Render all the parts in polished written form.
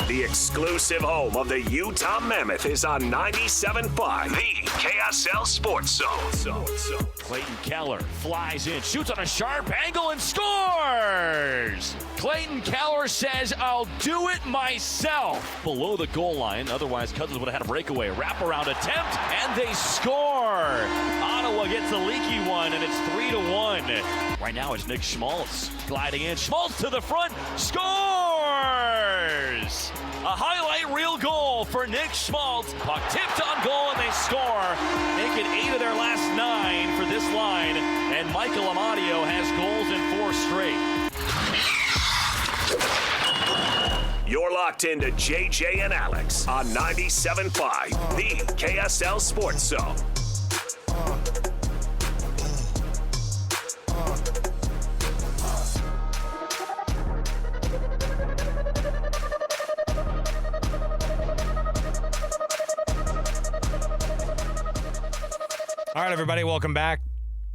The exclusive home of the Utah Mammoth is on 97.5, the KSL Sports Zone. Clayton Keller flies in, shoots on a sharp angle, and scores! Clayton Keller says, I'll do it myself. Below the goal line, otherwise Cousins would have had a breakaway. Wraparound attempt, and they score! Ottawa gets the leaky one, and it's 3-1. Right now it's Nick Schmaltz gliding in. Schmaltz to the front, scores! A highlight reel goal for Nick Schmaltz. Puck tipped on goal, and they score. Make it 8 of their last 9 for this line. And Michael Amadio has goals in 4 straight. You're locked into JJ and Alex on 97.5, the KSL Sports Zone. All right, everybody, welcome back.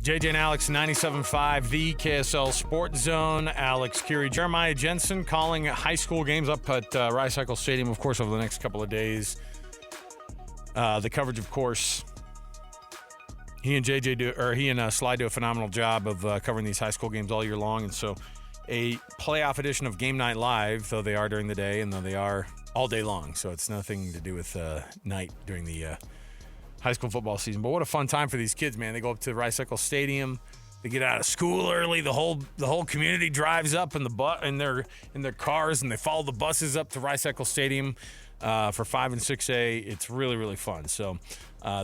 JJ and Alex, 97.5, the KSL Sports Zone. Alex, Kirry, Jeremiah Jensen calling high school games up at Ricycle Stadium, of course, over the next couple of days. The coverage, of course, he and Sly do a phenomenal job of covering these high school games all year long. And so a playoff edition of Game Night Live, though they are during the day and though they are all day long. So it's nothing to do with night during the high school football season. But what a fun time for these kids, man. They go up to Ricycle Stadium. They get out of school early. The whole community drives up in their cars, and they follow the buses up to Ricycle Stadium for 5 and 6A. It's really, really fun. So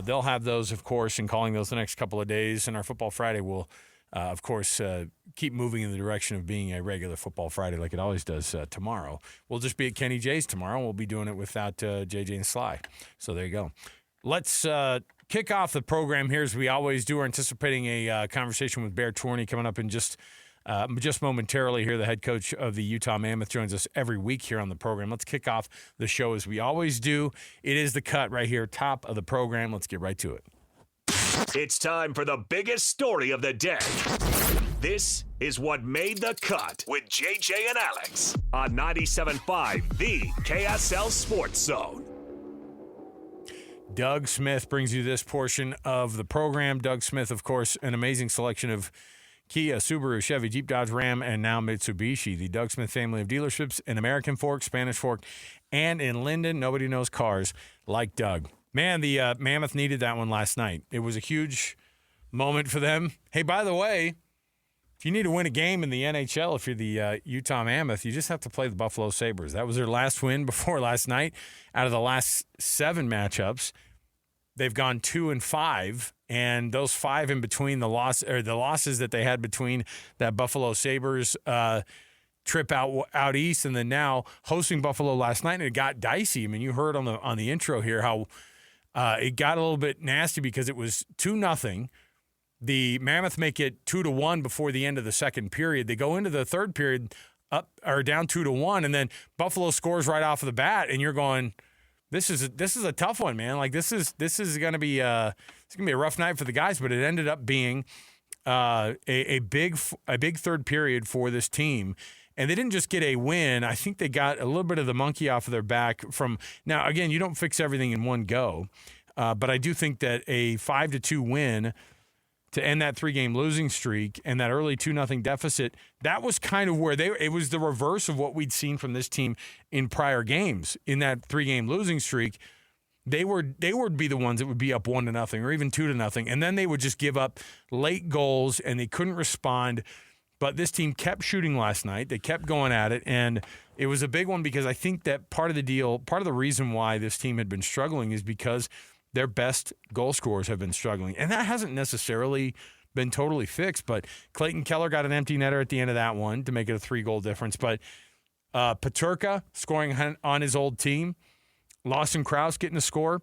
they'll have those, of course, and calling those the next couple of days. And our Football Friday will, of course, keep moving in the direction of being a regular Football Friday like it always does tomorrow. We'll just be at Kenny J's tomorrow. We'll be doing it without JJ and Sly. So there you go. Let's kick off the program here as we always do. We're anticipating a conversation with André Tourigny coming up in just momentarily here. The head coach of the Utah Mammoth joins us every week here on the program. Let's kick off the show as we always do. It is The Cut right here, top of the program. Let's get right to it. It's time for the biggest story of the day. This is what made the cut with JJ and Alex on 97.5, the KSL Sports Zone. Doug Smith brings you this portion of the program. Doug Smith, of course, an amazing selection of Kia, Subaru, Chevy, Jeep, Dodge, Ram, and now Mitsubishi. The Doug Smith family of dealerships in American Fork, Spanish Fork, and in Linden. Nobody knows cars like Doug. Man, the Mammoth needed that one last night. It was a huge moment for them. Hey, by the way, if you need to win a game in the NHL, if you're the Utah Mammoth, you just have to play the Buffalo Sabres. That was their last win before last night. Out of the last 7 matchups, they've gone 2-5, and those 5 in between the losses that they had between that Buffalo Sabres trip out east, and then now hosting Buffalo last night, and it got dicey. I mean, you heard on the intro here how it got a little bit nasty because it was 2-0. The Mammoth make it 2-1 before the end of the second period. They go into the third period up or down 2-1, and then Buffalo scores right off of the bat, and you're going, This is a tough one, man. Like this is going to be a rough night for the guys, but it ended up being a big third period for this team, and they didn't just get a win. I think they got a little bit of the monkey off of their back from. Now, again, you don't fix everything in one go, but I do think that a 5-2 win to end that 3-game losing streak and that early 2-0 deficit, that was kind of where it was the reverse of what we'd seen from this team in prior games. In that 3-game losing streak, they would be the ones that would be up 1-0 or even 2-0, and then they would just give up late goals and they couldn't respond. But this team kept shooting last night. They kept going at it, and it was a big one because I think that part of the reason why this team had been struggling is because their best goal scorers have been struggling. And that hasn't necessarily been totally fixed, but Clayton Keller got an empty netter at the end of that one to make it a 3-goal difference. But Peterka scoring on his old team, Lawson Krause getting a score,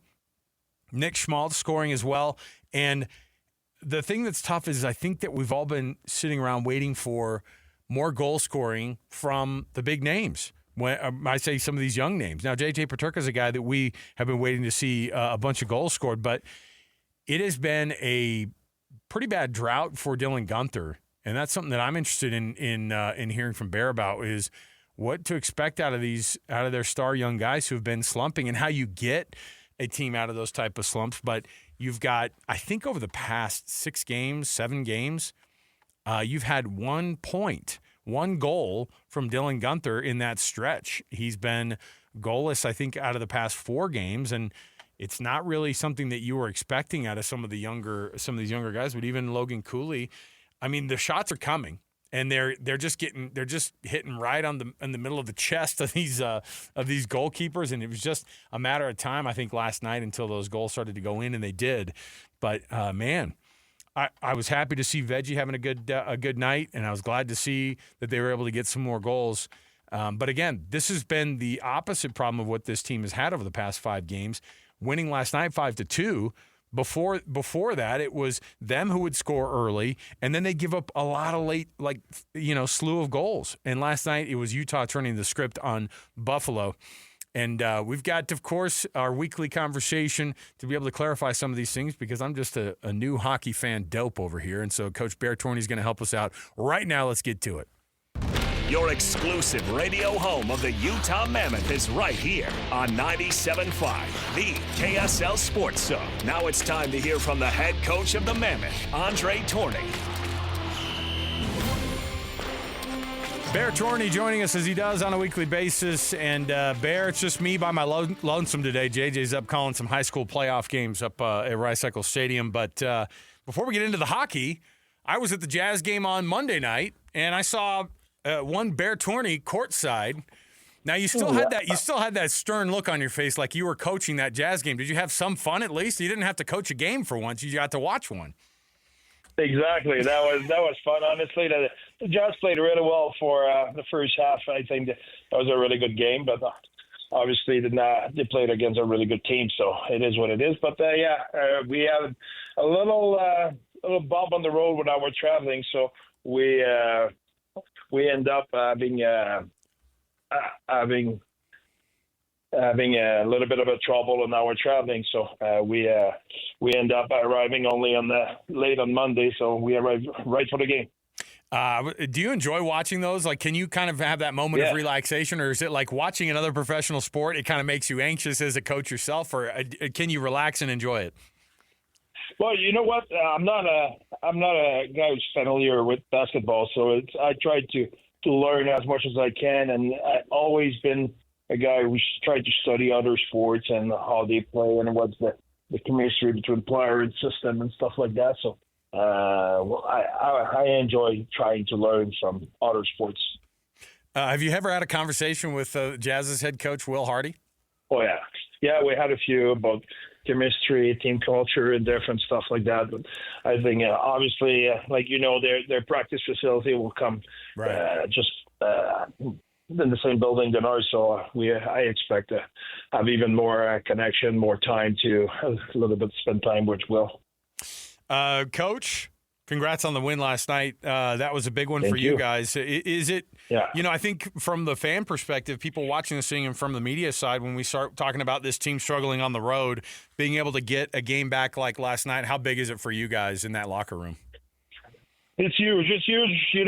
Nick Schmaltz scoring as well. And the thing that's tough is I think that we've all been sitting around waiting for more goal scoring from the big names. When I say some of these young names. Now, J.J. Peterka is a guy that we have been waiting to see a bunch of goals scored, but it has been a pretty bad drought for Dylan Guenther, and that's something that I'm interested in hearing from Bear about is what to expect out of their star young guys who have been slumping, and how you get a team out of those type of slumps. But you've got, I think, over the past 7 games, you've had 1 point, 1 goal from Dylan Guenther in that stretch. He's been goalless, I think, out of the past 4 games, and it's not really something that you were expecting out of some of these younger guys. But even Logan Cooley, I mean, the shots are coming, and they're just hitting right in the middle of the chest of these goalkeepers, and it was just a matter of time, I think, last night until those goals started to go in, and they did. But man, I was happy to see Veggie having a good night, and I was glad to see that they were able to get some more goals. But again, this has been the opposite problem of what this team has had over the past 5 games. Winning last night 5-2. Before that, it was them who would score early, and then they give up a lot of late, slew of goals. And last night, it was Utah turning the script on Buffalo. And we've got, of course, our weekly conversation to be able to clarify some of these things, because I'm just a new hockey fan dope over here. And so Coach Bear Tourigny is going to help us out. Right now, let's get to it. Your exclusive radio home of the Utah Mammoth is right here on 97.5, the KSL Sports Zone. Now it's time to hear from the head coach of the Mammoth, André Tourigny. Bear Tourigny joining us as he does on a weekly basis. And Bear, it's just me by my lonesome today. JJ's up calling some high school playoff games up at Rice-Eccles Stadium. But before we get into the hockey, I was at the Jazz game on Monday night, and I saw one Bear Tourigny courtside. Now you still had that stern look on your face, like you were coaching that Jazz game. Did you have some fun at least? You didn't have to coach a game for once; you got to watch one. Exactly, that was fun. Honestly, the Jazz played really well for the first half. I think that was a really good game, but obviously they played against a really good team, so it is what it is. But we had a little bump on the road when I was traveling, so we end up having a little bit of a trouble in our traveling. So we end up arriving only late on Monday. So we arrived right for the game. Do you enjoy watching those? Like, can you kind of have that moment of relaxation, or is it like watching another professional sport? It kind of makes you anxious as a coach yourself, or can you relax and enjoy it? Well, you know what? I'm not a guy who's familiar with basketball, so I try to learn as much as I can, and I've always been a guy who's tried to study other sports and how they play and what's the chemistry between player and system and stuff like that. So I enjoy trying to learn from other sports. Have you ever had a conversation with Jazz's head coach, Will Hardy? Oh, yeah. Yeah, we had a few about chemistry, team culture, and different stuff like that. But I think, obviously, their practice facility will come just in the same building than ours. So I expect to have even more connection, more time to a little bit spend time with Will. Coach, congrats on the win last night. That was a big one for you guys. Is it? Yeah. I think from the fan perspective, people watching this thing, and from the media side, when we start talking about this team struggling on the road, being able to get a game back like last night, how big is it for you guys in that locker room? It's huge. It's huge. We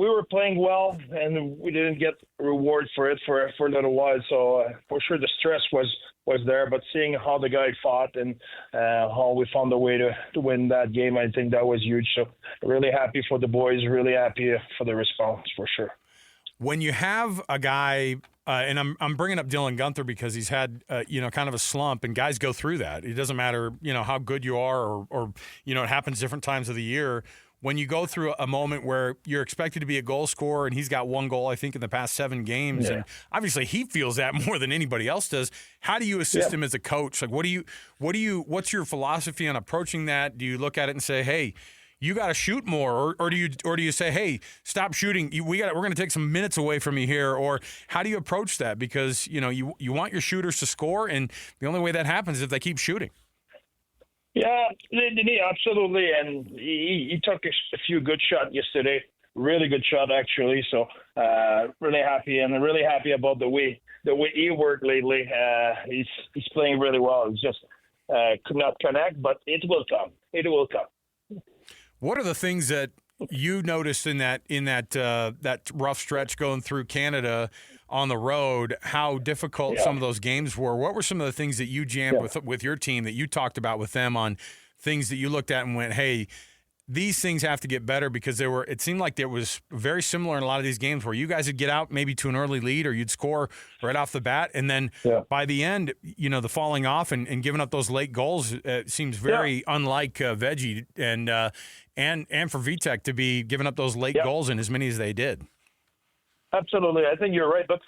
were playing well, and we didn't get reward for it for a little while. So for sure, the stress was there. But seeing how the guy fought and how we found a way to win that game, I think that was huge. So really happy for the boys. Really happy for the response for sure. When you have a guy, and I'm bringing up Dylan Guenther because he's had kind of a slump, and guys go through that. It doesn't matter how good you are, or it happens different times of the year. When you go through a moment where you're expected to be a goal scorer, and he's got 1 goal, I think, in the past 7 games, and obviously he feels that more than anybody else does. How do you assist him as a coach? Like, what's your philosophy on approaching that? Do you look at it and say, hey, you got to shoot more, or do you say, hey, stop shooting? We're going to take some minutes away from you here, or how do you approach that? Because you want your shooters to score, and the only way that happens is if they keep shooting. Yeah, absolutely, and he took a few good shots yesterday. Really good shot, actually. So really happy, and really happy about the way he worked lately. He's playing really well. He's just could not connect, but it will come. It will come. What are the things that you noticed in that that rough stretch going through Canada on the road how difficult some of those games were. What were some of the things that you jammed with your team that you talked about with them on things that you looked at and went, hey, these things have to get better? Because it seemed like it was very similar in a lot of these games where you guys would get out maybe to an early lead or you'd score right off the bat. And then by the end, the falling off and giving up those late goals seems very unlike Veggie and for VTech to be giving up those late goals in as many as they did. Absolutely. I think you're right. But,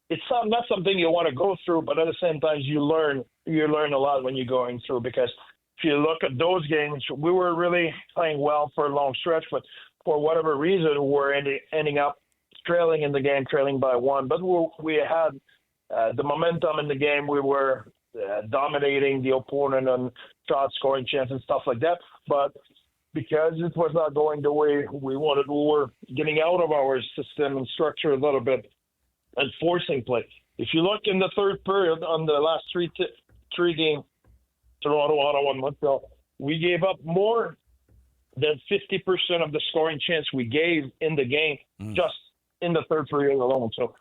it's not something you want to go through, but at the same time, you learn a lot when you're going through, because if you look at those games, we were really playing well for a long stretch, but for whatever reason, we're ending up trailing in the game, trailing by one. But we had the momentum in the game. We were dominating the opponent on shot scoring chance and stuff like that. But because it was not going the way we wanted, we were getting out of our system and structure a little bit and forcing play. If you look in the third period on the last three games, Toronto, Ottawa, and Montreal, we gave up more than 50% of the scoring chance we gave in the game just in the third period alone. So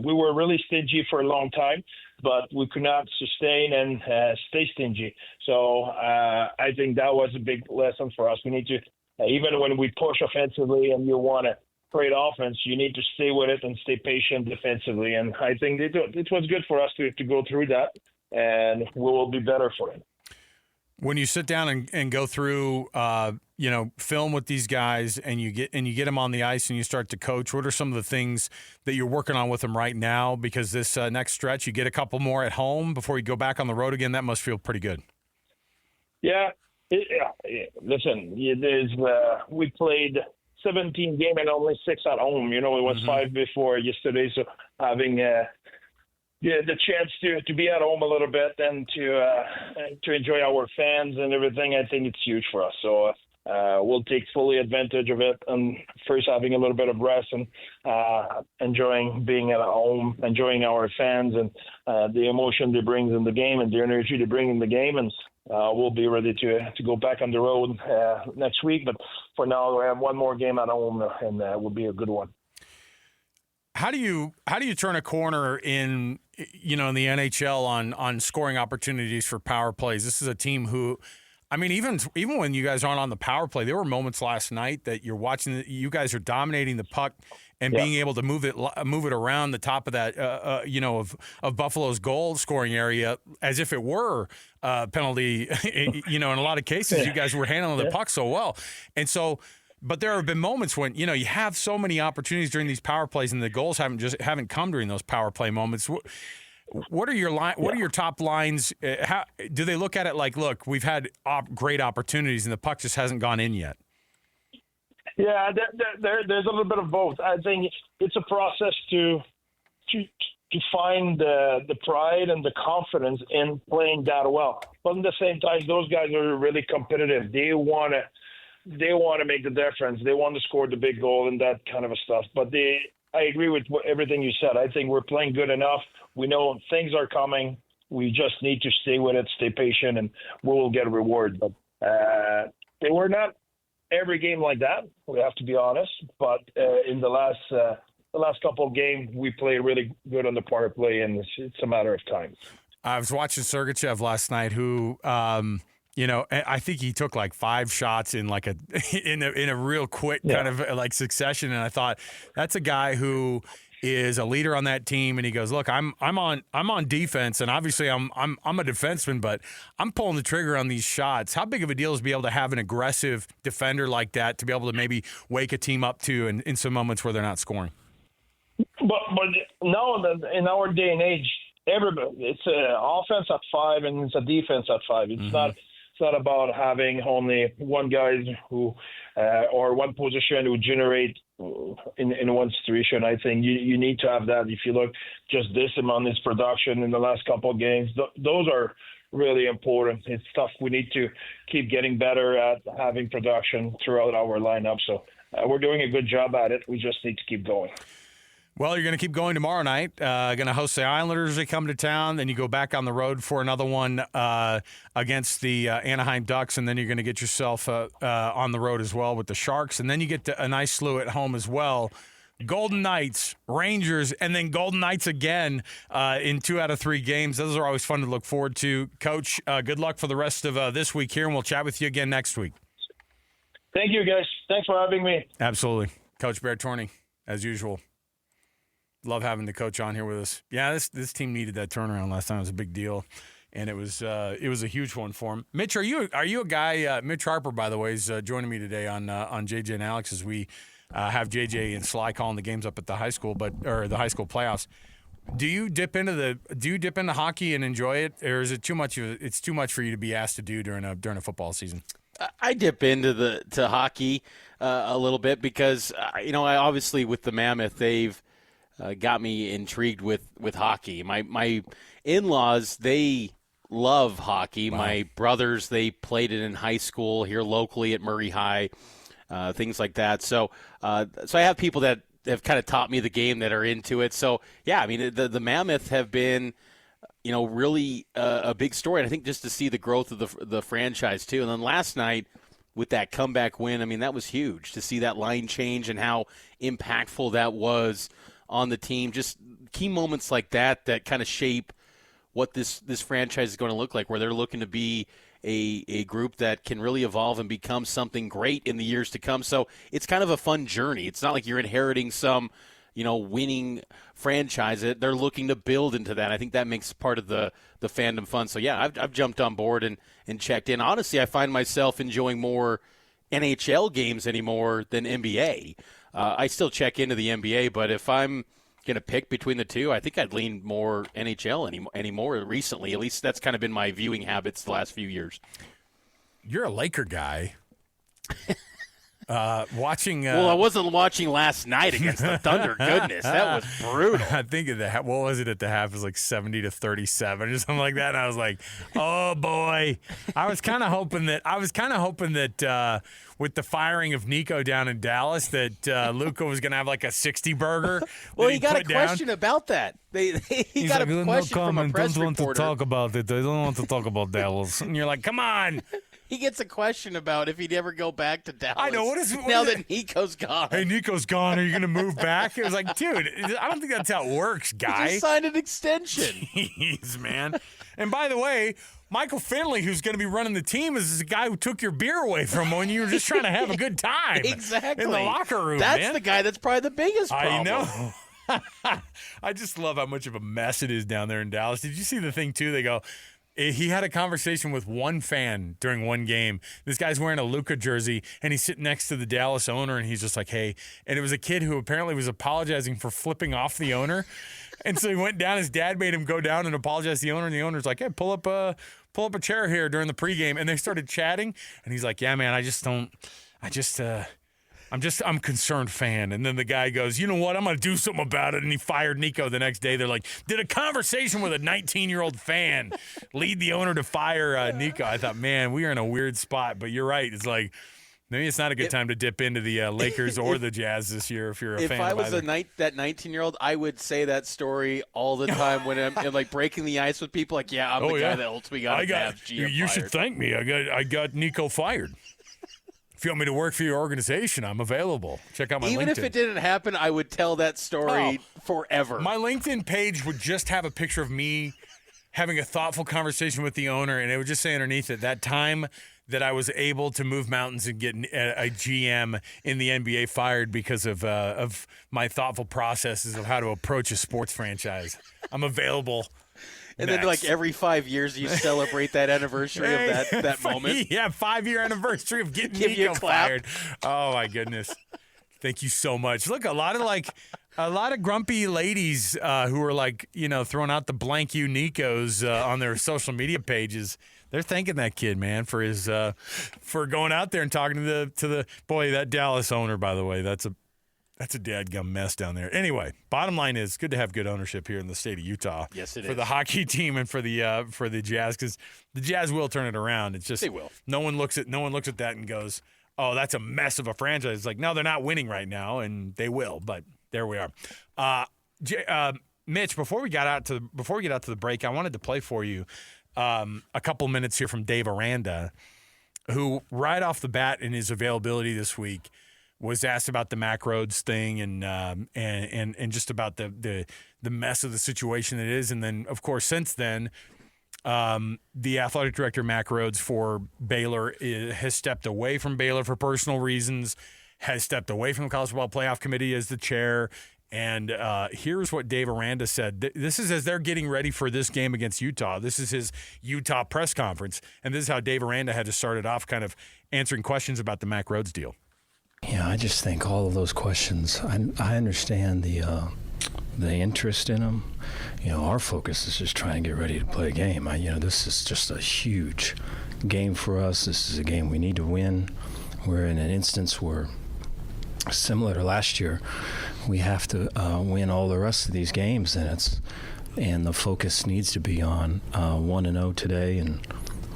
we were really stingy for a long time, but we could not sustain and stay stingy. So I think that was a big lesson for us. We need to, even when we push offensively and you want to create offense, you need to stay with it and stay patient defensively. And I think it was good for us to go through that, and we will be better for it. When you sit down and go through, film with these guys, and you get them on the ice and you start to coach, what are some of the things that you're working on with them right now? Because this next stretch, you get a couple more at home before you go back on the road again. That must feel pretty good. Yeah. Listen, we played 17 games and only 6 at home. It was 5 before yesterday. So having the chance to be at home a little bit and to enjoy our fans and everything, I think it's huge for us. So we'll take fully advantage of it, and first having a little bit of rest and enjoying being at home, enjoying our fans and the emotion they bring in the game and the energy they bring in the game. And we'll be ready to go back on the road next week. But for now, we have one more game at home, and will be a good one. How do you turn a corner in the NHL on scoring opportunities for power plays? This is a team who, even when you guys aren't on the power play, there were moments last night that you're watching. You guys are dominating the puck and being able to move it around the top of that, of Buffalo's goal scoring area as if it were a penalty. In a lot of cases, you guys were handling the puck so well, and so. But there have been moments when you have so many opportunities during these power plays, and the goals haven't come during those power play moments. What are your top lines? How do they look at it? Like, look, we've had great opportunities, and the puck just hasn't gone in yet. Yeah, there's a little bit of both. I think it's a process to find the pride and the confidence in playing that well. But at the same time, those guys are really competitive. They want to make the difference. They want to score the big goal and that kind of stuff. But I agree with everything you said. I think we're playing good enough. We know things are coming. We just need to stay with it, stay patient, and we will get a reward. But they were not every game like that. We have to be honest. But in the last couple of games, we played really good on the power play, and it's a matter of time. I was watching Sergachev last night, who. I think he took like 5 shots in in a real quick kind of like succession, and I thought that's a guy who is a leader on that team. And he goes, "Look, I'm on defense, and obviously I'm a defenseman, but I'm pulling the trigger on these shots." How big of a deal is to be able to have an aggressive defender like that to be able to maybe wake a team up to in some moments where they're not scoring? But now in our day and age, it's an offense at 5 and it's a defense at 5. It's not. It's not about having only one guy who or one position who generate in one situation. I think you need to have that. If you look just this amount his production in the last couple of games, those are really important. It's stuff we need to keep getting better at, having production throughout our lineup. So we're doing a good job at it. We just need to keep going. Well, you're going to keep going tomorrow night. Going to host the Islanders. They come to town. Then you go back on the road for another one against the Anaheim Ducks, and then you're going to get yourself on the road as well with the Sharks. And then you get a nice slew at home as well. Golden Knights, Rangers, and then Golden Knights again in 2 out of 3 games. Those are always fun to look forward to. Coach, good luck for the rest of this week here, and we'll chat with you again next week. Thank you, guys. Thanks for having me. Absolutely. Coach André Tourigny, as usual. Love having the coach on here with us. Yeah, this team needed that turnaround last time. It was a big deal, and it was a huge one for him. Mitch, are you a guy? Mitch Harper, by the way, is joining me today on JJ and Alex as we have JJ and Sly calling the games up at the high school, or the high school playoffs. Do you dip into hockey and enjoy it, or is it too much? It's too much for you to be asked to do during a football season. I dip into hockey a little bit because I obviously with the Mammoth they've got me intrigued with hockey. My in-laws, they love hockey. Wow. My brothers, they played it in high school here locally at Murray High, things like that. So I have people that have kind of taught me the game that are into it. So, yeah, I mean, the Mammoth have been, really a big story. And I think just to see the growth of the franchise, too. And then last night, with that comeback win, I mean, that was huge to see that line change and how impactful that was on the team. Just key moments like that kind of shape what this franchise is going to look like, where they're looking to be a group that can really evolve and become something great in the years to come. So it's kind of a fun journey. It's not like you're inheriting some, winning franchise. They're looking to build into that. I think that makes part of the fandom fun. So, yeah, I've jumped on board and checked in. Honestly, I find myself enjoying more NHL games anymore than NBA. I still check into the NBA, but if I'm going to pick between the two, I think I'd lean more NHL anymore recently. At least that's kind of been my viewing habits the last few years. You're a Laker guy. Watching. Well, I wasn't watching last night against the Thunder. Goodness, that was brutal. I think what was it at the half? It was like 70-37 or something like that. And I was like, oh boy. I was kind of hoping that with the firing of Nico down in Dallas, that Luka was going to have like a 60 burger. Well, he got a question about that. He got a question from a press reporter. Don't want to talk about it. They don't want to talk about Dallas. And you're like, come on. He gets a question about if he'd ever go back to Dallas. I know. What now that Nico's gone. Hey, Nico's gone. Are you going to move back? It was like, dude, I don't think that's how it works, guy. He just signed an extension. Jeez, man. And by the way, Michael Finley, who's going to be running the team, is the guy who took your beer away from when you were just trying to have a good time. Exactly. In the locker room, That's the guy that's probably the biggest problem. I know. I just love how much of a mess it is down there in Dallas. Did you see the thing, too? They go, he had a conversation with one fan during one game. This guy's wearing a Luka jersey, and he's sitting next to the Dallas owner, and he's just like, hey. And it was a kid who apparently was apologizing for flipping off the owner. And so he went down. His dad made him go down and apologize to the owner, and the owner's like, hey, pull up a chair here during the pregame. And they started chatting, and he's like, yeah, man, I'm a concerned fan. And then the guy goes, you know what? I'm going to do something about it. And he fired Nico the next day. They're like, did a conversation with a 19-year-old fan lead the owner to fire Nico? I thought, man, we are in a weird spot. But you're right. It's like, maybe it's not a good time to dip into the Lakers or the Jazz this year if you're a fan. If I was that 19-year-old, I would say that story all the time when I'm like breaking the ice with people. Like, yeah, I'm the guy that ultimately got GM You should thank me. I got Nico fired. If you want me to work for your organization, I'm available. Check out my LinkedIn. Even if it didn't happen, I would tell that story forever. My LinkedIn page would just have a picture of me having a thoughtful conversation with the owner, and it would just say underneath it, that time that I was able to move mountains and get a GM in the NBA fired because of my thoughtful processes of how to approach a sports franchise. I'm available. And then, like, every 5 years, you celebrate that anniversry of that moment. Yeah, 5-year anniversary of getting Nico fired. Oh, my goodness. Thank you so much. Look, a lot of grumpy ladies who are, like, throwing out the blank you Nicos on their social media pages. They're thanking that kid, man, for his for going out there and talking to the boy, that Dallas owner, by the way. That's a dadgum mess down there. Anyway, bottom line is good to have good ownership here in the state of Utah. Yes, it is. For the hockey team and for the Jazz, because the Jazz will turn it around. It's just they will. No one looks at that and goes, "Oh, that's a mess of a franchise." It's like, no, they're not winning right now, and they will. But There we are. Mitch, before we get out to the break, I wanted to play for you a couple minutes here from Dave Aranda, who right off the bat in his availability this week was asked about the Mac Rhodes thing and just about the mess of the situation it is. And then, of course, since then, the athletic director, Mac Rhodes, for Baylor has stepped away from Baylor for personal reasons, has stepped away from the College Football Playoff Committee as the chair. And here's what Dave Aranda said. This is as they're getting ready for this game against Utah. This is his Utah press conference. And this is how Dave Aranda had to start it off, kind of answering questions about the Mac Rhodes deal. Yeah, I just think all of those questions, I understand the interest in them. Our focus is just trying to get ready to play a game. This is just a huge game for us. This is a game we need to win. We're in an instance where, similar to last year, we have to win all the rest of these games, and the focus needs to be on 1-0 today and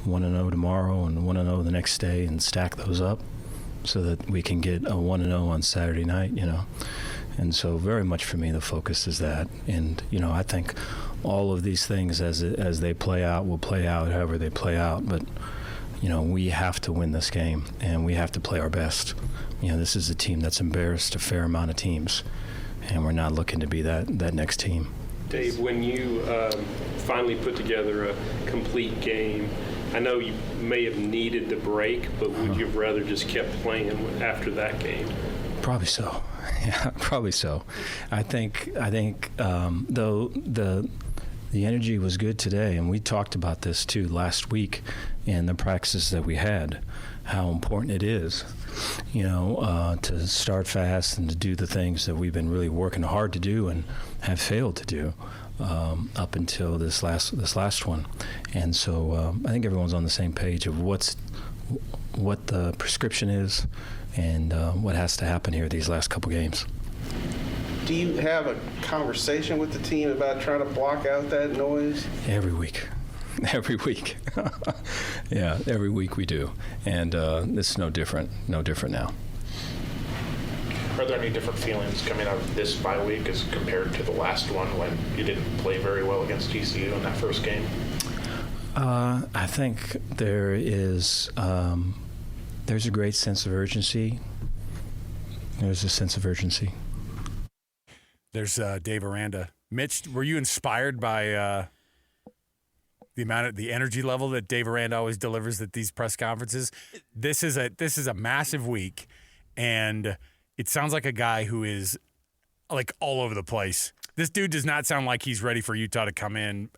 1-0 tomorrow and 1-0 the next day, and stack those up so that we can get a 1-0 on Saturday night. And so very much for me the focus is that. And I think all of these things as they play out will play out however they play out, but we have to win this game and we have to play our best. This is a team that's embarrassed a fair amount of teams, and we're not looking to be that next team. Dave, when you finally put together a complete game, I know you may have needed the break, but would you have rather just kept playing after that game? Probably so. Yeah, probably so. I think though the energy was good today, and we talked about this too last week in the practices that we had, how important it is, to start fast and to do the things that we've been really working hard to do and have failed to do up until this last one. And so I think everyone's on the same page of what the prescription is and what has to happen here these last couple games. Do you have a conversation with the team about trying to block out that noise? Every week. Yeah, every week we do. And it's no different now. Are there any different feelings coming out of this bye week as compared to the last one when you didn't play very well against TCU in that first game? I think there is there's a great sense of urgency. There's a sense of urgency. There's Dave Aranda. Mitch, were you inspired by the energy level that Dave Aranda always delivers at these press conferences? This is a massive week, and it sounds like a guy who is like all over the place. This dude does not sound like he's ready for Utah to come in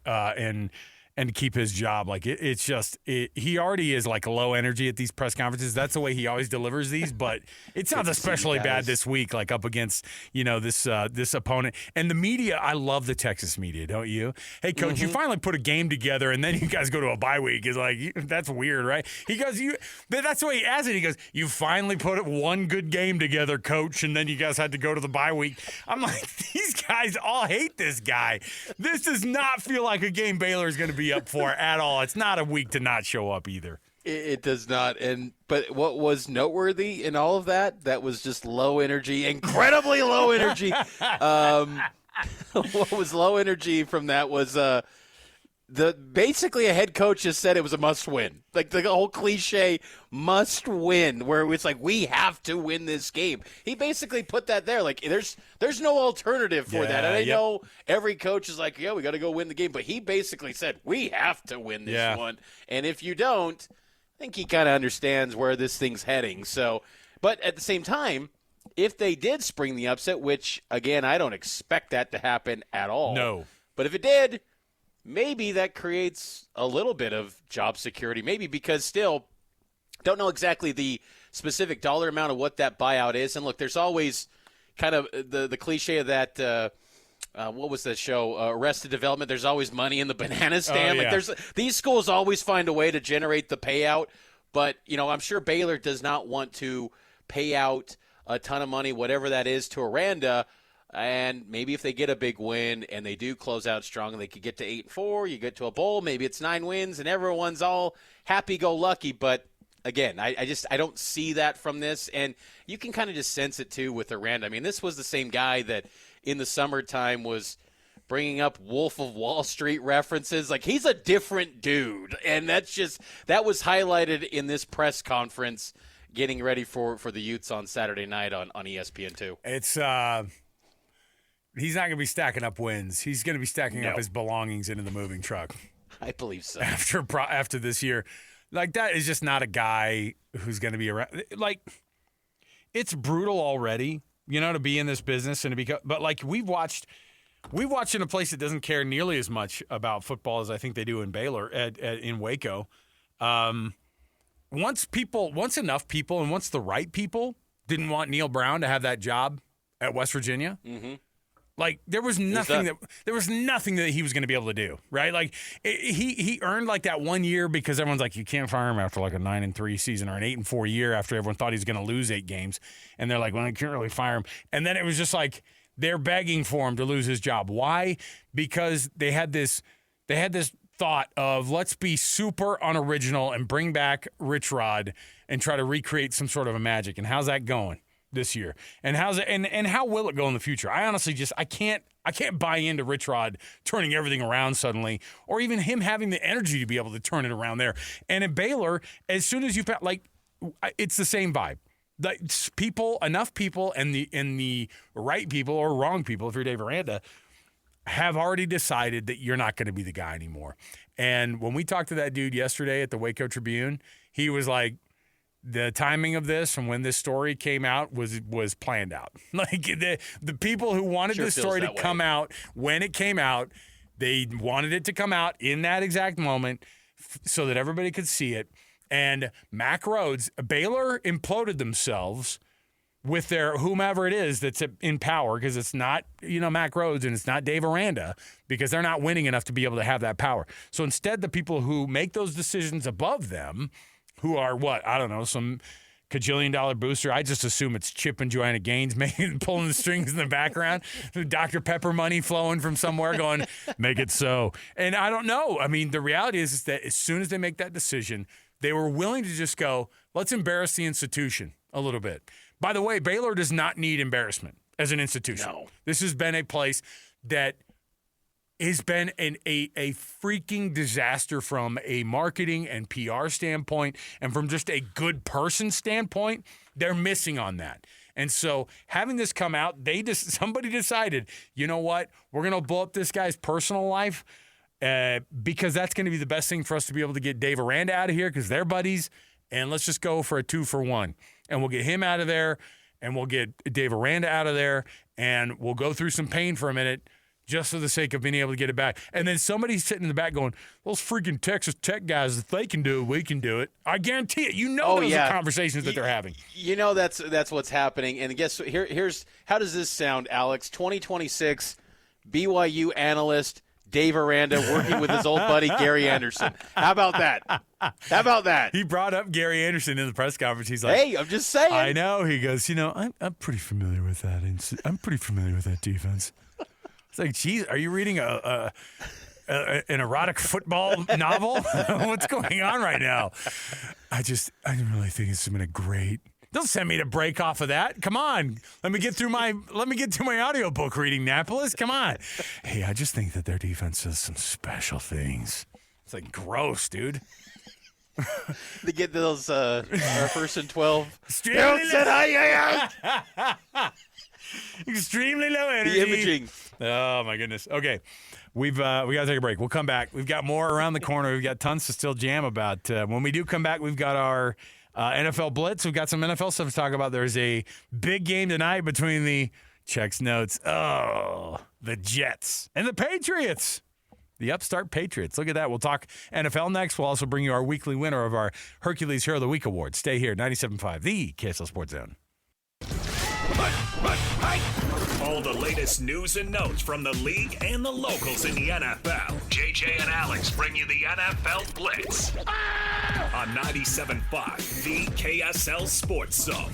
and keep his job. Like he already is like low energy at these press conferences. That's the way he always delivers these, but it sounds especially bad this week, like up against, this opponent. And the media, I love the Texas media, don't you? Hey, coach, you finally put a game together and then you guys go to a bye week. It's like, that's weird, right? He goes, that's the way he has it. He goes, you finally put one good game together, coach, and then you guys had to go to the bye week. I'm like, these guys all hate this guy. This does not feel like a game Baylor is going to be up for at all. It's not a week to not show up either. It does not. But what was noteworthy in all of that was just low energy, incredibly low energy. What was low energy from that was basically a head coach just said it was a must win. Like the whole cliche must win, where it's like we have to win this game. He basically put that there. Like there's no alternative for that. And I know every coach is like, yeah, we got to go win the game, but he basically said we have to win this one. And if you don't, I think he kind of understands where this thing's heading. So, but at the same time, if they did spring the upset, which again I don't expect that to happen at all. No. But if it did, maybe that creates a little bit of job security. Maybe because still don't know exactly the specific dollar amount of what that buyout is. And look, there's always kind of the cliche of that. What was that show? Arrested Development. There's always money in the banana stand. Yeah. Like these schools always find a way to generate the payout. But I'm sure Baylor does not want to pay out a ton of money, whatever that is, to Aranda. And maybe if they get a big win and they do close out strong and they could get to 8-4, you get to a bowl, maybe it's 9 wins and everyone's all happy-go-lucky. But again, I don't see that from this, and you can kind of just sense it too with Aranda. I mean, this was the same guy that in the summertime was bringing up Wolf of Wall Street references. Like, he's a different dude, and that was highlighted in this press conference getting ready for the Utes on Saturday night on ESPN2. It's he's not going to be stacking up wins. He's going to be stacking up his belongings into the moving truck. I believe so. After this year. Like, that is just not a guy who's going to be around. Like, it's brutal already, to be in this business and to be. But like, we've watched in a place that doesn't care nearly as much about football as I think they do in Baylor in Waco. Once enough people and once the right people didn't want Neil Brown to have that job at West Virginia. Mm-hmm. Like, there was nothing that he was going to be able to do, right? Like, he earned like that 1 year because everyone's like, you can't fire him after like a 9-3 season or an 8-4 year after everyone thought he was going to lose 8 games, and they're like, well, I can't really fire him. And then it was just like they're begging for him to lose his job. Why? Because they had this thought of, let's be super unoriginal and bring back Rich Rod and try to recreate some sort of a magic. And how's that going this year? And how will it go in the future? I honestly I can't buy into Rich Rod turning everything around suddenly, or even him having the energy to be able to turn it around there. And in Baylor, as soon as it's the same vibe. Like, enough people and the right people or wrong people, if you're Dave Aranda, have already decided that you're not going to be the guy anymore. And when we talked to that dude yesterday at the Waco Tribune, he was like, the timing of this and when this story came out was planned out. Like, the people who wanted this story to come out when it came out, they wanted it to come out in that exact moment so that everybody could see it. And Mack Rhoades, Baylor imploded themselves with their whomever it is that's in power, because it's not, Mack Rhoades and it's not Dave Aranda, because they're not winning enough to be able to have that power. So instead, the people who make those decisions above them, who are some $1 booster. I just assume it's Chip and Joanna Gaines pulling the strings in the background, Dr. Pepper money flowing from somewhere going, make it so. And I don't know. I mean, the reality is that as soon as they make that decision, they were willing to just go, let's embarrass the institution a little bit. By the way, Baylor does not need embarrassment as an institution. No. This has been a place that has been a freaking disaster from a marketing and PR standpoint, and from just a good person standpoint. They're missing on that. And so having this come out, somebody decided, you know what, we're going to blow up this guy's personal life because that's going to be the best thing for us to be able to get Dave Aranda out of here, because they're buddies, and let's just go for a 2-for-1. And we'll get him out of there, and we'll get Dave Aranda out of there, and we'll go through some pain for a minute, just for the sake of being able to get it back. And then somebody's sitting in the back going, those freaking Texas Tech guys, if they can do it, we can do it. I guarantee it. Those are conversations that they're having. That's what's happening. And guess what? Here's how does this sound, Alex? 2026 BYU analyst Dave Aranda working with his old buddy Gary Anderson. How about that? He brought up Gary Anderson in the press conference. He's like, hey, I'm just saying. I know. He goes, I'm pretty familiar with that. I'm pretty familiar with that defense. It's like, geez, are you reading an erotic football novel? What's going on right now? I didn't really think it's been a great. Don't send me to break off of that. Come on, let me get through my audiobook reading, Napolis. Come on. Hey, I just think that their defense does some special things. It's like gross, dude. They get those our 1st and 12. Extremely low energy. The imaging. Oh my goodness. Okay, we got to take a break. We'll come back. We've got more around the corner. We've got tons to still jam about. When we do come back, we've got our NFL Blitz. We've got some NFL stuff to talk about. There's a big game tonight between the the Jets and the Patriots. The upstart Patriots. Look at that. We'll talk NFL next. We'll also bring you our weekly winner of our Hercules Hero of the Week award. Stay here, 97.5, the KSL Sports Zone. All the latest news and notes from the league and the locals in the NFL. JJ and Alex bring you the NFL Blitz on 97.5, the KSL Sports Zone.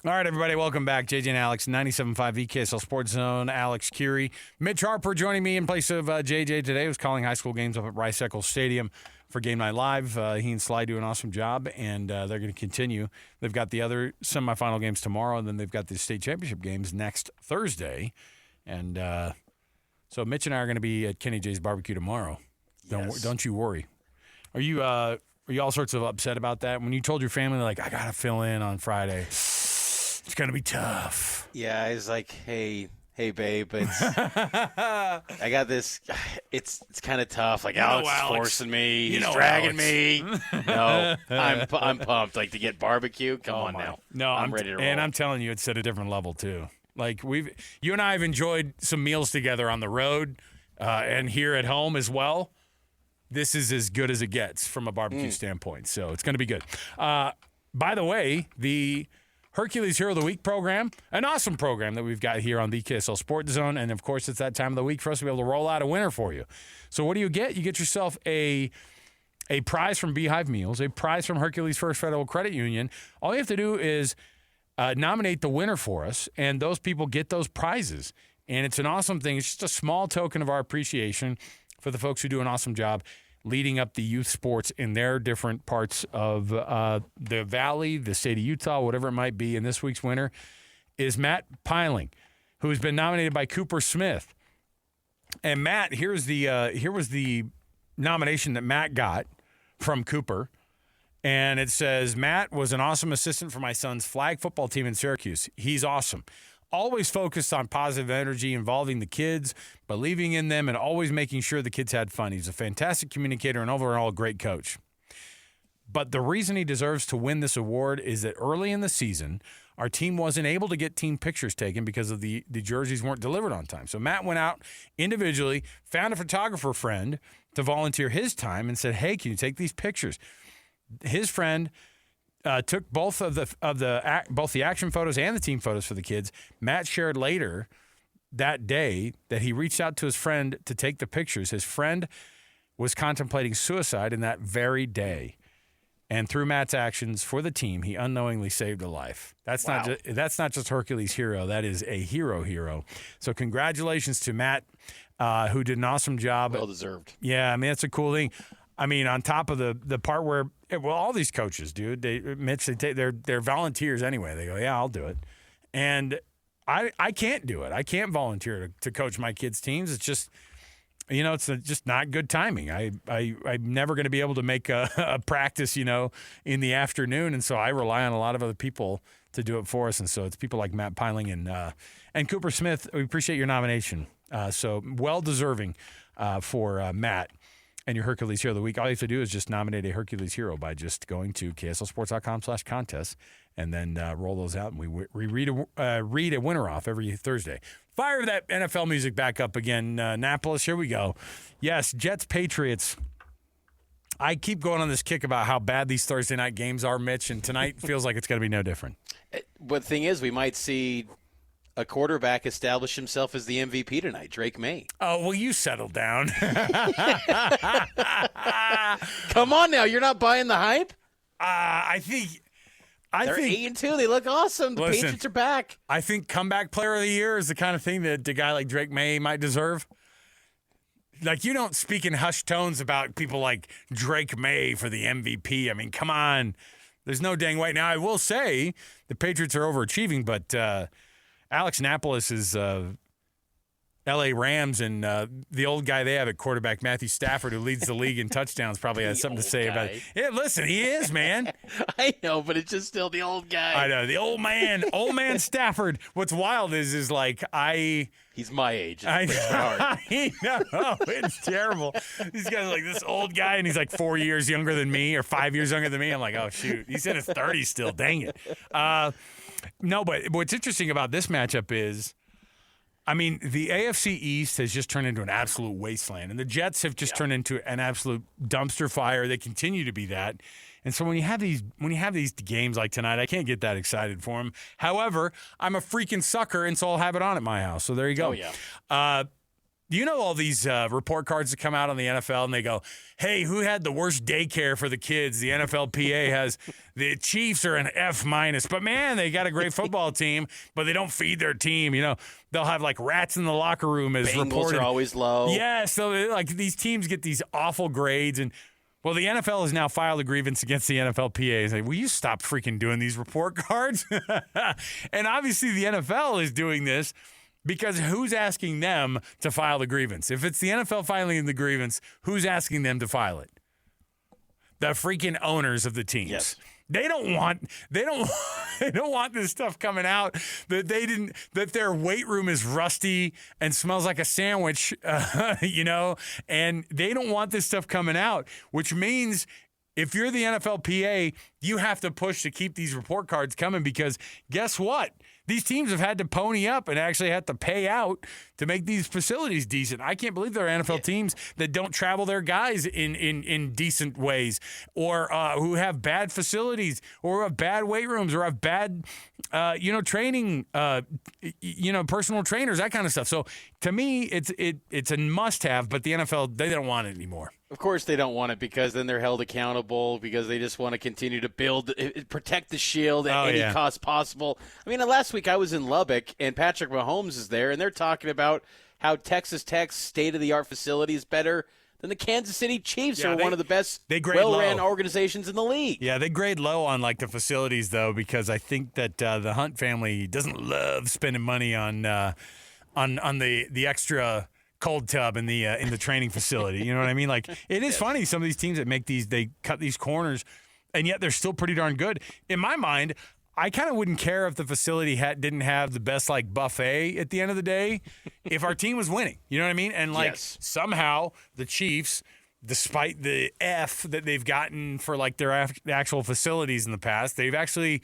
All right, everybody, welcome back. JJ and Alex, 97.5 EKSL Sports Zone. Alex Kirry. Mitch Harper joining me in place of JJ today, who's calling high school games up at Rice-Eccles Stadium for Game Night Live. He and Sly do an awesome job, and they're going to continue. They've got the other semifinal games tomorrow, and then they've got the state championship games next Thursday. And so Mitch and I are going to be at Kenny J's Barbecue tomorrow. Yes. Don't you worry. Are you all sorts of upset about that? When you told your family, like, I got to fill in on Friday, it's going to be tough. Yeah, I was like, hey, babe, I got this. It's kind of tough. Like, Alex is forcing me. He's dragging me. No, I'm pumped. Like, to get barbecue. Come on now. No, I'm ready to roll. And I'm telling you, it's at a different level too. Like you and I have enjoyed some meals together on the road and here at home as well. This is as good as it gets from a barbecue standpoint. So it's going to be good. By the way, the Hercules Hero of the Week program, an awesome program that we've got here on the KSL Sports Zone. And, of course, it's that time of the week for us to be able to roll out a winner for you. So what do you get? You get yourself a prize from Beehive Meals, a prize from Hercules First Federal Credit Union. All you have to do is nominate the winner for us, and those people get those prizes. And it's an awesome thing. It's just a small token of our appreciation for the folks who do an awesome job leading up the youth sports in their different parts of the Valley, the state of Utah, whatever it might be. And this week's winner is Matt Piling, who has been nominated by Cooper Smith. And Matt, here was the nomination that Matt got from Cooper. And it says, Matt was an awesome assistant for my son's flag football team in Syracuse. He's awesome. Always focused on positive energy, involving the kids, believing in them, and always making sure the kids had fun. He's a fantastic communicator and overall a great coach. But the reason he deserves to win this award is that early in the season, our team wasn't able to get team pictures taken because of the jerseys weren't delivered on time. So Matt went out individually, found a photographer friend to volunteer his time and said, hey, can you take these pictures? His friend took both the action photos and the team photos for the kids. Matt shared later that day that he reached out to his friend to take the pictures. His friend was contemplating suicide in that very day. And through Matt's actions for the team, he unknowingly saved a life. That's not just Hercules Hero. That is a hero. So congratulations to Matt, who did an awesome job. Well deserved. Yeah, I mean, that's a cool thing. I mean, on top of the part where, well, all these coaches, dude, they're volunteers anyway. They go, yeah, I'll do it. And I can't do it. I can't volunteer to coach my kids' teams. It's just, it's just not good timing. I'm never going to be able to make a practice, in the afternoon. And so I rely on a lot of other people to do it for us. And so it's people like Matt Piling and Cooper Smith. We appreciate your nomination. So well-deserving for Matt. And your Hercules Hero of the Week, all you have to do is just nominate a Hercules Hero by just going to kslsports.com/contest and then roll those out. And we read a winner off every Thursday. Fire that NFL music back up again, Annapolis. Here we go. Yes, Jets, Patriots. I keep going on this kick about how bad these Thursday night games are, Mitch, and tonight feels like it's going to be no different. But the thing is, we might see a quarterback establish himself as the MVP tonight, Drake May. Oh, well, you settle down. Come on now, you're not buying the hype? I think they're 8-2. They look awesome. The Patriots are back. I think comeback player of the year is the kind of thing that a guy like Drake May might deserve. Like, you don't speak in hushed tones about people like Drake May for the MVP. I mean, come on. There's no dang way. Now, I will say the Patriots are overachieving, but Alex Annapolis is L.A. Rams, and the old guy they have at quarterback, Matthew Stafford, who leads the league in touchdowns, probably has something to say about it. Yeah, listen, he is, man. I know, but it's just still the old guy. I know, the old man Stafford. What's wild is like he's my age. I know, it's terrible. These guys are like this old guy, and he's like 4 years younger than me or 5 years younger than me. I'm like, oh, shoot. He's in his 30s still. Dang it. No, but what's interesting about this matchup is, I mean, the AFC East has just turned into an absolute wasteland, and the Jets have just turned into an absolute dumpster fire. They continue to be that. And so when you have these games like tonight, I can't get that excited for them. However, I'm a freaking sucker, and so I'll have it on at my house. So there you go. Oh, yeah. Do you know all these report cards that come out on the NFL and they go, hey, who had the worst daycare for the kids? The NFLPA has the Chiefs are an F-, but man, they got a great football team, but they don't feed their team. You know, they'll have like rats in the locker room as Bengals reported. are always low. Yeah, so like these teams get these awful grades. And well, the NFL has now filed a grievance against the NFLPA. It's like, will you stop freaking doing these report cards? And obviously the NFL is doing this because who's asking them to file the grievance? If it's the NFL filing the grievance, who's asking them to file it? The freaking owners of the teams. Yes. They don't want this stuff coming out that their weight room is rusty and smells like a sandwich, and they don't want this stuff coming out, which means if you're the NFLPA, you have to push to keep these report cards coming because guess what? These teams have had to pony up and actually have to pay out to make these facilities decent. I can't believe there are NFL teams that don't travel their guys in decent ways or who have bad facilities or have bad weight rooms or have bad, training, personal trainers, that kind of stuff. So to me, it's a must-have, but the NFL, they don't want it anymore. Of course they don't want it because then they're held accountable because they just want to continue to protect the shield at any cost possible. I mean, last week I was in Lubbock and Patrick Mahomes is there and they're talking about how Texas Tech's state-of-the-art facility is better than the Kansas City Chiefs are one of the best well-ran organizations in the league. Yeah, they grade low on like the facilities though because I think that the Hunt family doesn't love spending money on the extra cold tub in the training facility. You know what I mean? Like it is funny. Some of these teams that make they cut these corners, and yet they're still pretty darn good. In my mind, I kind of wouldn't care if the facility didn't have the best like buffet at the end of the day, if our team was winning. You know what I mean? And like somehow the Chiefs, despite the F that they've gotten for like their actual facilities in the past, they've actually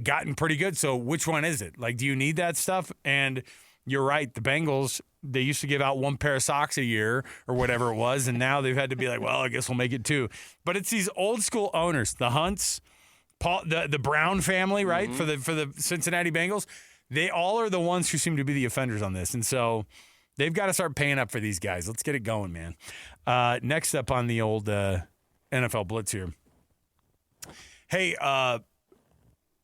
gotten pretty good. So which one is it? Like, do you need that stuff? And you're right. The Bengals, they used to give out one pair of socks a year or whatever it was, and now they've had to be like, well, I guess we'll make it two. But it's these old school owners, the Hunts, the Brown family, right, for the Cincinnati Bengals. They all are the ones who seem to be the offenders on this, and so they've got to start paying up for these guys. Let's get it going, man. Next up on the old NFL Blitz here. Hey,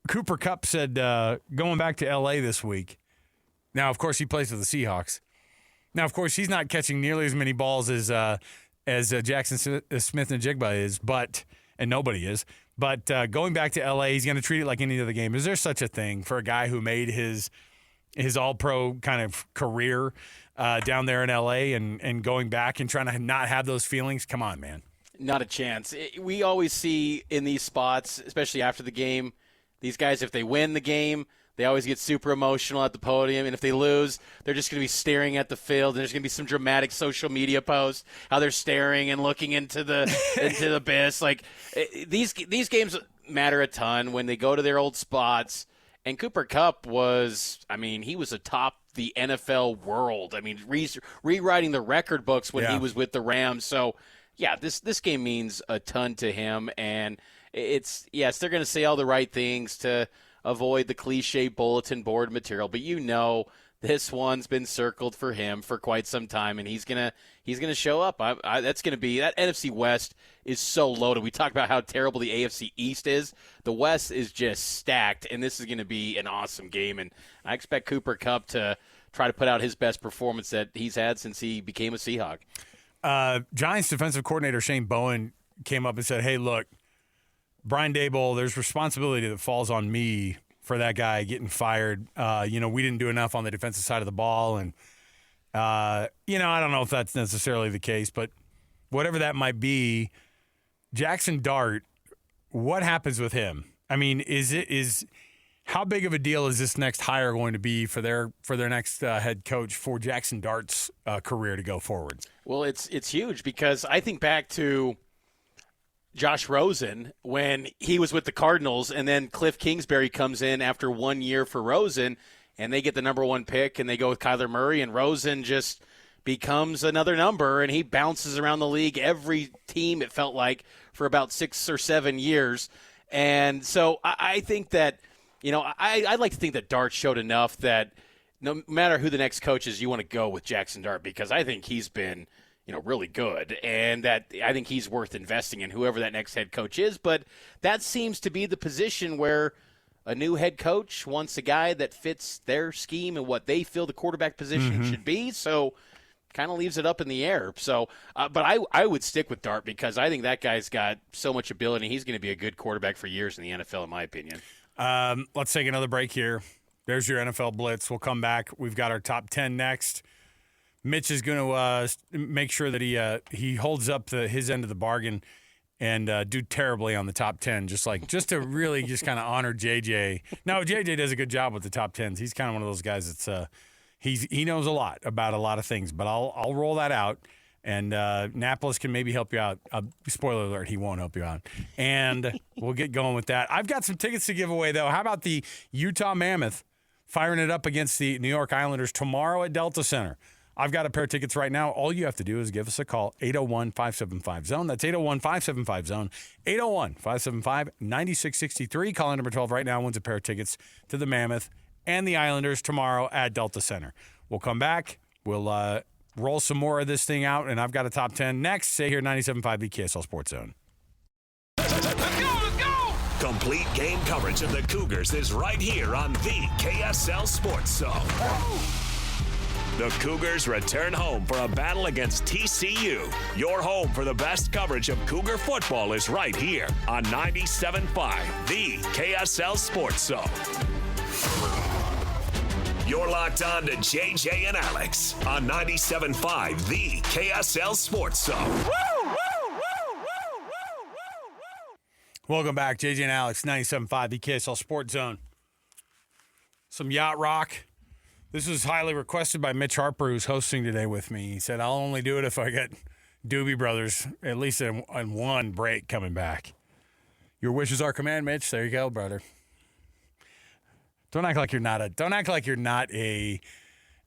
Cooper Kupp said going back to L.A. this week. Now, of course, he plays for the Seahawks. Now, of course, he's not catching nearly as many balls as Jackson Smith-Njigba is, and nobody is. But going back to L.A., he's going to treat it like any other game. Is there such a thing for a guy who made his all-pro kind of career down there in L.A. and going back and trying to not have those feelings? Come on, man. Not a chance. We always see in these spots, especially after the game, these guys, if they win the game, they always get super emotional at the podium, and if they lose, they're just going to be staring at the field, and there's going to be some dramatic social media post, how they're staring and looking into the abyss. Like, these games matter a ton when they go to their old spots, and Cooper Kupp he was atop the NFL world. I mean, rewriting the record books when he was with the Rams. So, yeah, this game means a ton to him, and they're going to say all the right things to avoid the cliche bulletin board material, but this one's been circled for him for quite some time, and he's gonna show up. That's gonna be that NFC West is so loaded. We talked about how terrible the AFC East is. The West is just stacked, and this is gonna be an awesome game. And I expect Cooper Kupp to try to put out his best performance that he's had since he became a Seahawk. Giants defensive coordinator Shane Bowen came up and said, "Hey, look, Brian Daboll, there's responsibility that falls on me for that guy getting fired. We didn't do enough on the defensive side of the ball. And, I don't know if that's necessarily the case, but whatever that might be, Jackson Dart, what happens with him? I mean, how big of a deal is this next hire going to be for their next head coach for Jackson Dart's career to go forward? Well, it's huge because I think back to Josh Rosen when he was with the Cardinals, and then Cliff Kingsbury comes in after 1 year for Rosen, and they get the number one pick, and they go with Kyler Murray, and Rosen just becomes another number, and he bounces around the league every team, it felt like, for about 6 or 7 years. And so I think that, I'd like to think that Dart showed enough that no matter who the next coach is, you want to go with Jackson Dart because I think he's been, really good, and that I think he's worth investing in, whoever that next head coach is. But that seems to be the position where a new head coach wants a guy that fits their scheme and what they feel the quarterback position should be. So kind of leaves it up in the air. So, but I would stick with Dart because I think that guy's got so much ability. He's going to be a good quarterback for years in the NFL, in my opinion. Let's take another break here. There's your NFL Blitz. We'll come back. We've got our top 10 next. Mitch is going to make sure that he holds up his end of the bargain and do terribly on the top 10, just to really just kind of honor JJ. No, JJ does a good job with the top 10s. He's kind of one of those guys that's he knows a lot about a lot of things, but I'll roll that out, and Napolis can maybe help you out. Spoiler alert, he won't help you out. And we'll get going with that. I've got some tickets to give away, though. How about the Utah Mammoth firing it up against the New York Islanders tomorrow at Delta Center? I've got a pair of tickets right now. All you have to do is give us a call, 801-575-ZONE. That's 801-575-ZONE, 801-575-9663. Caller number 12 right now wins a pair of tickets to the Mammoth and the Islanders tomorrow at Delta Center. We'll come back. We'll roll some more of this thing out, and I've got a top 10 next. Stay here, 97.5 the KSL Sports Zone. Let's go! Complete game coverage of the Cougars is right here on the KSL Sports Zone. The Cougars return home for a battle against TCU. Your home for the best coverage of Cougar football is right here on 97.5, the KSL Sports Zone. You're locked on to JJ and Alex on 97.5, the KSL Sports Zone. Welcome back, JJ and Alex, 97.5, the KSL Sports Zone. Some yacht rock. This was highly requested by Mitch Harper, who's hosting today with me. He said, I'll only do it if I get Doobie Brothers at least in one break coming back. Your wish is our command, Mitch. There you go, brother. Don't act like you're not a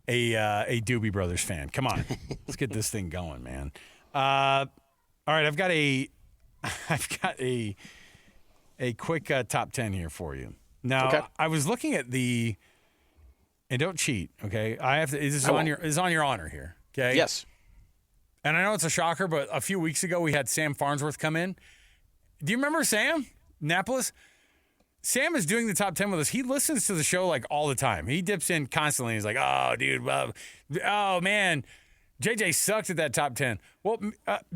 Doobie Brothers fan. Come on. Let's get this thing going, man. All right, I've got a quick top 10 here for you. Now, okay. I was looking at the and don't cheat, okay? This is on your honor here, okay? Yes. And I know it's a shocker, but a few weeks ago we had Sam Farnsworth come in. Do you remember Sam? Napolis? Sam is doing the top 10 with us. He listens to the show like all the time. He dips in constantly. He's like, oh, dude, oh, man, JJ sucked at that top 10. Well,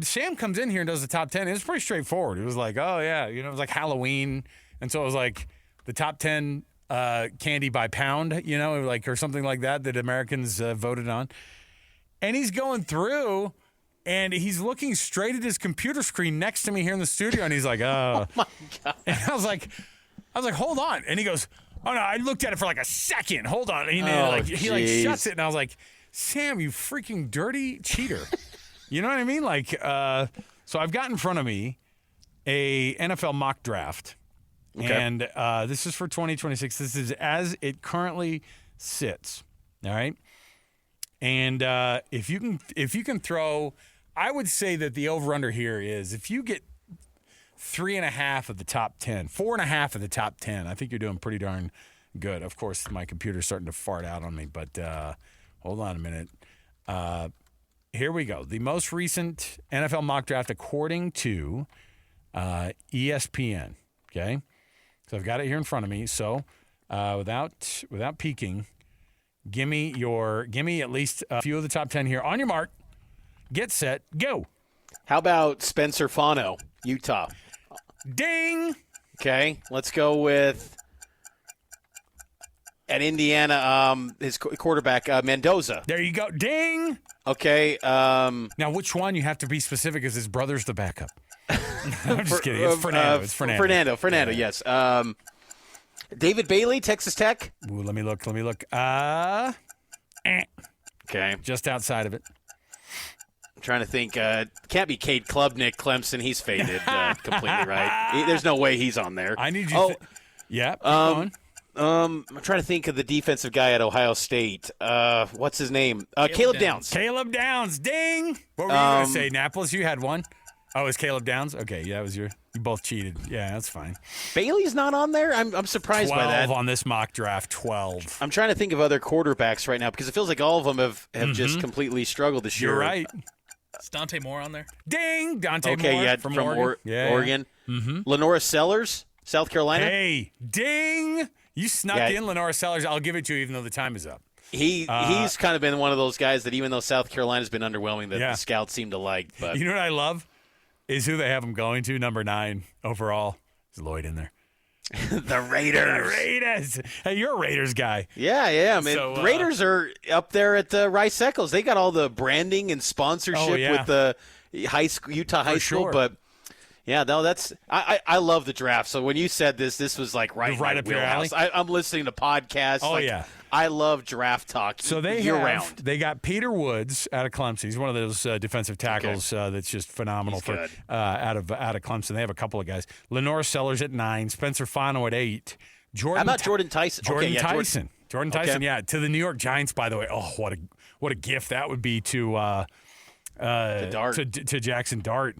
Sam comes in here and does the top 10. It was pretty straightforward. It was like, oh, yeah, it was like Halloween. And so it was like the top 10 candy by pound, or something like that Americans voted on. And he's going through, and he's looking straight at his computer screen next to me here in the studio, and he's like, oh. Oh, my God. And I was like, hold on. And he goes, oh, no, I looked at it for like a second. Hold on. And he shuts it, and I was like, Sam, you freaking dirty cheater. You know what I mean? So I've got in front of me a NFL mock draft. Okay. And this is for 2026. This is as it currently sits. All right. And if you can throw, I would say that the over/under here is if you get 3.5 of the top 10, 4.5 of the top 10, I think you're doing pretty darn good. Of course, my computer's starting to fart out on me, but hold on a minute. Here we go. The most recent NFL mock draft according to ESPN. Okay. So I've got it here in front of me. So without peeking, give me at least a few of the top 10 here. On your mark, get set, go. How about Spencer Fano, Utah? Ding. Okay, let's go with at Indiana, his quarterback, Mendoza. There you go. Ding. Okay. Now, which one? You have to be specific because his brother's the backup. I'm just kidding. It's Fernando. Fernando, yeah. Yes. David Bailey, Texas Tech. Ooh, let me look. Okay. Just outside of it. I'm trying to think. Can't be Cade Klubnik, Clemson. He's faded completely, right? There's no way he's on there. I need you yeah, keep going. I'm trying to think of the defensive guy at Ohio State. What's his name? Caleb Downs. Caleb Downs. Ding. What were you going to say, Napolis? You had one. Oh, it's Caleb Downs? Okay, yeah, you both cheated. Yeah, that's fine. Bailey's not on there? I'm surprised by that. 12 on this mock draft, 12. I'm trying to think of other quarterbacks right now because it feels like all of them have just completely struggled this year. You're right. Is Dante Moore on there? Ding! Dante Okay, Moore yeah, from Oregon. Oregon. Lenora Sellers, South Carolina. Hey, ding! You snuck in Lenora Sellers. I'll give it to you even though the time is up. He's kind of been one of those guys that even though South Carolina's been underwhelming, that the scouts seem to like. But you know what I love is who they have him going to, number 9 overall. Is Lloyd in there? The Raiders. The Raiders. Hey, you're a Raiders guy. Yeah. Man, So, Raiders are up there at Rice Eccles. They got all the branding and sponsorship with the Utah High School, sure. but. Yeah, no, that's I love the draft. So when you said this was like right up your wheelhouse. I'm listening to podcasts. Oh, yeah. I love draft talk. So they got Peter Woods out of Clemson. He's one of those defensive tackles that's just phenomenal out of Clemson. They have a couple of guys. Lenora Sellers at 9, Spencer Fano at 8. How about Jordan Tyson? Jordan Tyson, yeah, to the New York Giants. By the way, what a gift that would be to Jackson Dart.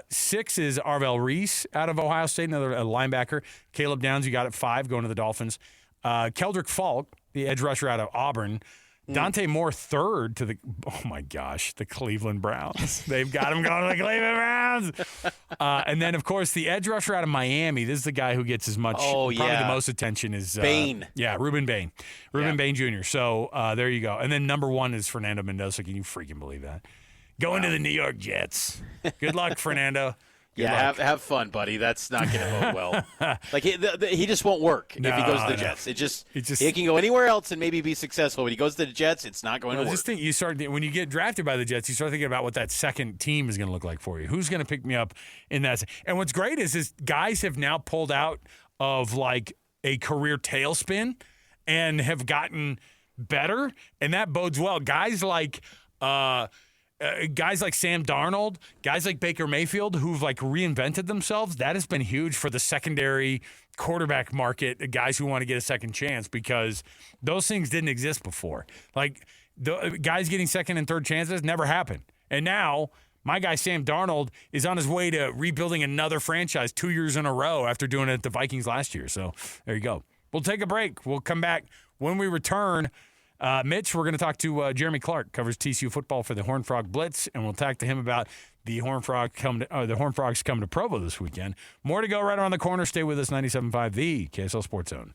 6 is Arvell Reese out of Ohio State, another linebacker. Caleb Downs, you got at 5, going to the Dolphins. Keldrick Falk, the edge rusher out of Auburn. Dante Moore, 3rd to the Cleveland Browns. They've got him going to the Cleveland Browns. And then, of course, the edge rusher out of Miami. This is the guy who gets as much, probably the most attention is Bain. Ruben Bain. Bain Jr. So there you go. And then number 1 is Fernando Mendoza. Can you freaking believe that? Going to the New York Jets. Good luck, Fernando. Have fun, buddy. That's not going to bode well. Like he just won't work if he goes to the Jets. He can go anywhere else and maybe be successful. When he goes to the Jets, it's not going to work. Just think, when you get drafted by the Jets, you start thinking about what that second team is going to look like for you. Who's going to pick me up in that? And what's great is guys have now pulled out of like a career tailspin and have gotten better, and that bodes well. Guys like Sam Darnold, guys like Baker Mayfield, who've like reinvented themselves, that has been huge for the secondary quarterback market, guys who want to get a second chance, because those things didn't exist before. Like the guys getting second and third chances never happened. And now my guy Sam Darnold is on his way to rebuilding another franchise 2 years in a row after doing it at the Vikings last year. So there you go. We'll take a break. We'll come back when we return. Mitch, we're going to talk to Jeremy Clark, covers TCU football for the Horned Frog Blitz, and we'll talk to him about the Horned Frogs coming to Provo this weekend. More to go right around the corner. Stay with us, 97.5, the KSL Sports Zone.